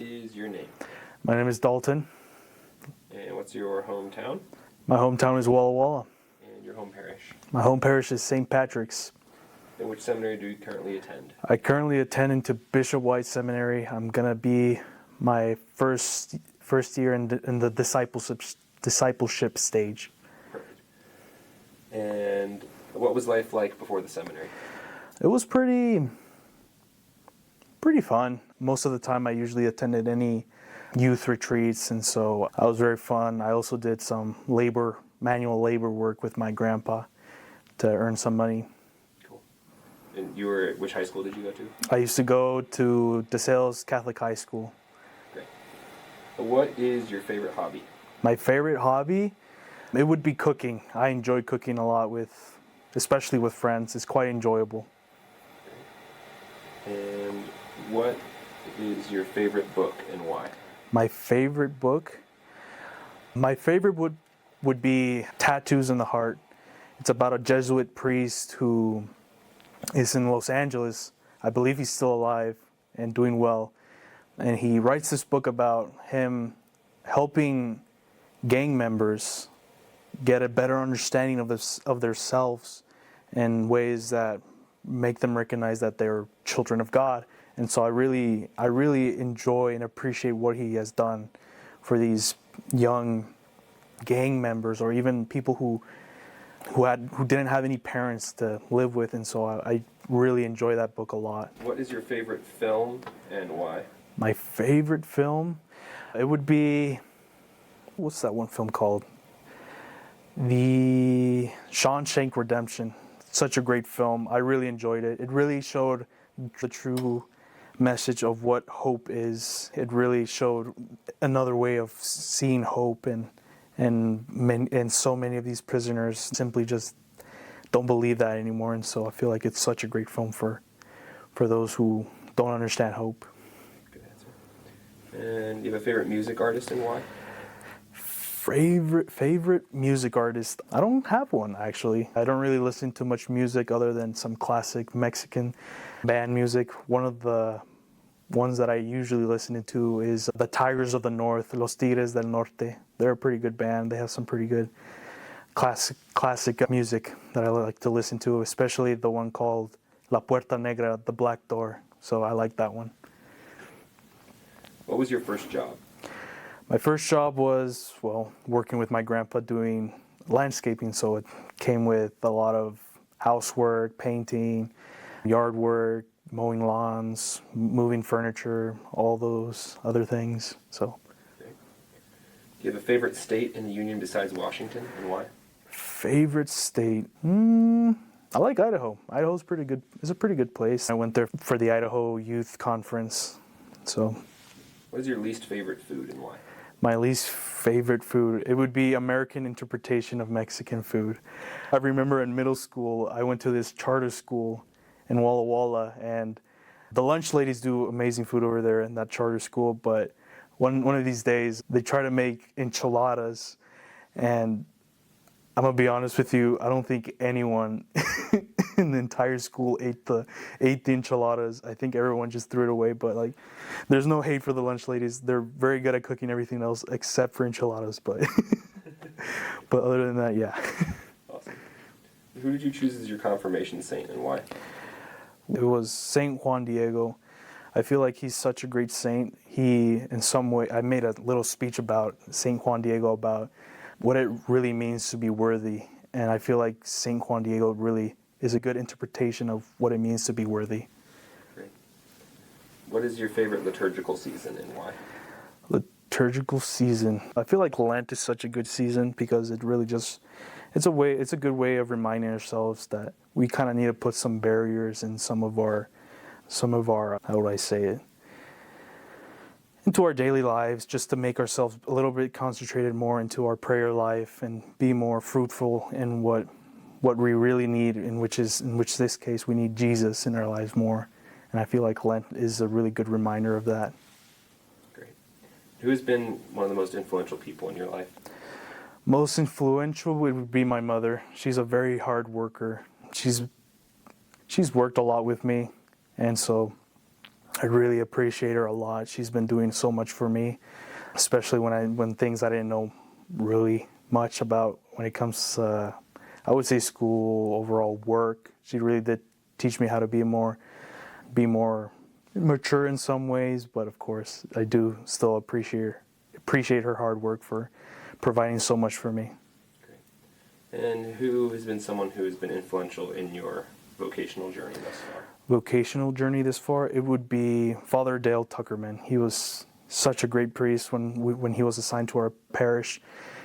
is your name? My name is Dalton. And what's your hometown? My hometown is Walla Walla. And your home parish? My home parish is St. Patrick's. And which seminary do you currently attend? I currently attend into Bishop White Seminary. I'm going to be my first year in the discipleship stage. Perfect. And what was life like before the seminary? It was pretty fun. Most of the time I usually attended any youth retreats, and so I was very fun. I also did some manual labor work with my grandpa to earn some money. Cool. And which high school did you go to? I used to go to DeSales Catholic High School. Great. What is your favorite hobby? My favorite hobby? It would be cooking. I enjoy cooking a lot, especially with friends. It's quite enjoyable. And what is your favorite book and why? My favorite book? My favorite would be Tattoos in the Heart. It's about a Jesuit priest who is in Los Angeles. I believe he's still alive and doing well. And he writes this book about him helping gang members get a better understanding of themselves in ways that make them recognize that they're children of God. And so I really enjoy and appreciate what he has done for these young gang members, or even people who didn't have any parents to live with. And so I really enjoy that book a lot. What is your favorite film and why? My favorite film? It would be, what's that one film called? The Shawshank Redemption. Such a great film. I really enjoyed it. It really showed the true message of what hope is. It really showed another way of seeing hope, and so many of these prisoners simply just don't believe that anymore. And so I feel like it's such a great film for those who don't understand hope. Good answer. And do you have a favorite music artist and why? Favorite music artist? I don't have one, actually. I don't really listen to much music other than some classic Mexican band music. One of the ones that I usually listen to is the Tigers of the North, Los Tigres del Norte. They're a pretty good band. They have some pretty good classic music that I like to listen to, especially the one called La Puerta Negra, the Black Door. So I like that one. What was your first job? My first job was, working with my grandpa doing landscaping, so it came with a lot of housework, painting, yard work, mowing lawns, moving furniture, all those other things. So, okay. Do you have a favorite state in the Union besides Washington, and why? Favorite state? I like Idaho. Idaho's pretty good. It's a pretty good place. I went there for the Idaho Youth Conference. So, what is your least favorite food and why? My least favorite food, it would be American interpretation of Mexican food. I remember in middle school, I went to this charter school in Walla Walla, and the lunch ladies do amazing food over there in that charter school, but one of these days, they try to make enchiladas, and I'm gonna be honest with you, I don't think anyone in the entire school ate the enchiladas. I think everyone just threw it away, but there's no hate for the lunch ladies. They're very good at cooking everything else except for enchiladas, but but other than that, yeah. Awesome. Who did you choose as your confirmation saint and why? It was Saint Juan Diego. I feel like he's such a great saint. He, in some way, I made a little speech about Saint Juan Diego, about what it really means to be worthy. And I feel like Saint Juan Diego really is a good interpretation of what it means to be worthy. Great. What is your favorite liturgical season and why? Liturgical season. I feel like Lent is such a good season because it really it's a good way of reminding ourselves that we kind of need to put some barriers in some of our, how would I say it? Into our daily lives, just to make ourselves a little bit concentrated more into our prayer life and be more fruitful in what we really need, in which this case we need Jesus in our lives more. And I feel like Lent is a really good reminder of that. Great. Who has been one of the most influential people in your life? Most influential would be my mother. She's a very hard worker. She's worked a lot with me, and so I really appreciate her a lot. She's been doing so much for me, especially when things I didn't know really much about when it comes to, I would say, school, overall work. She really did teach me how to be more mature in some ways, but of course I do still appreciate her hard work for providing so much for me. Great. And who has been someone who has been influential in your vocational journey thus far? Vocational journey this far, it would be Father Dale Tuckerman. He was such a great priest when he was assigned to our parish.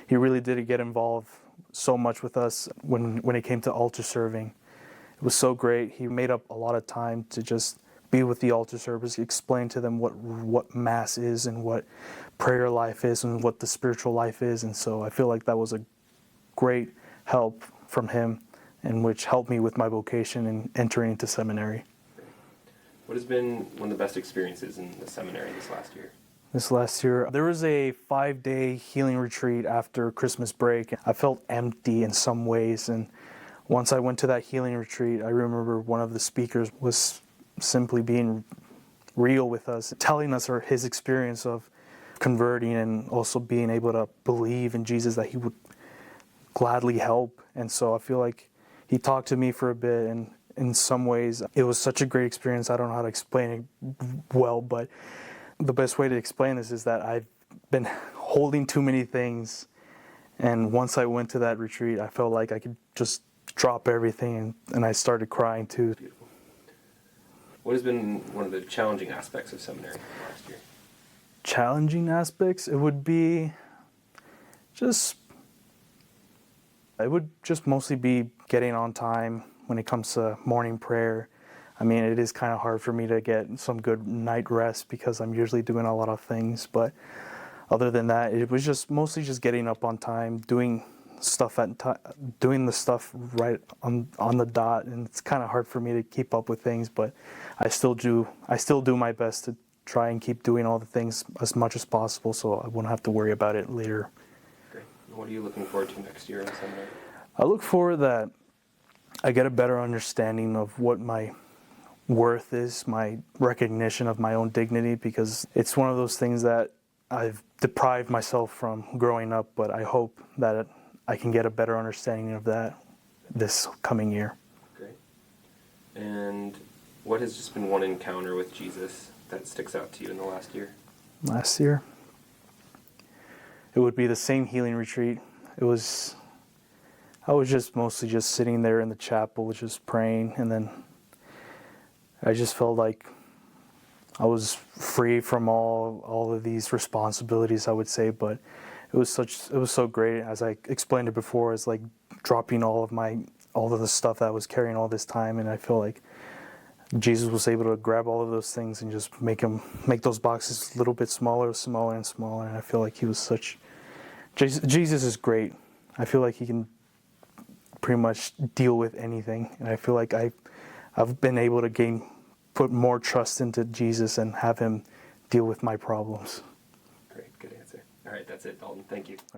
He really did get involved so much with us when it came to altar serving. It was so great. He made up a lot of time to just be with the altar servers, explain to them what Mass is and what prayer life is and what the spiritual life is. And so I feel like that was a great help from him, and which helped me with my vocation and entering into seminary. What has been one of the best experiences in the seminary this last year? This last year, there was a 5-day healing retreat after Christmas break. I felt empty in some ways, and once I went to that healing retreat, I remember one of the speakers was simply being real with us, telling us his experience of converting and also being able to believe in Jesus, that he would gladly help. And so I feel like he talked to me for a bit, and in some ways it was such a great experience. I don't know how to explain it well, but the best way to explain this is that I've been holding too many things, and once I went to that retreat, I felt like I could just drop everything, and I started crying too. Beautiful. What has been one of the challenging aspects of seminary last year? Challenging aspects, it would just mostly be getting on time when it comes to morning prayer. I mean, it is kind of hard for me to get some good night rest because I'm usually doing a lot of things, but other than that, it was just mostly just getting up on time, doing the stuff right on the dot, and it's kind of hard for me to keep up with things, but I still do my best to try and keep doing all the things as much as possible so I won't have to worry about it later. Great. What are you looking forward to next year in seminary? I look forward that I get a better understanding of what my worth is, my recognition of my own dignity, because it's one of those things that I've deprived myself from growing up, but I hope that I can get a better understanding of that this coming year. Great. And what has just been one encounter with Jesus that sticks out to you in the last year? Last year, it would be the same healing retreat. I was just mostly just sitting there in the chapel, just praying, and then I just felt like I was free from all of these responsibilities, I would say, but it was so great. As I explained it before, it's like dropping all of the stuff that I was carrying all this time, and I feel like Jesus was able to grab all of those things and just make those boxes a little bit smaller and smaller. And I feel like Jesus is great. I feel like he can pretty much deal with anything, and I feel like I've been able to put more trust into Jesus and have him deal with my problems. Great, good answer. All right, that's it, Dalton. Thank you.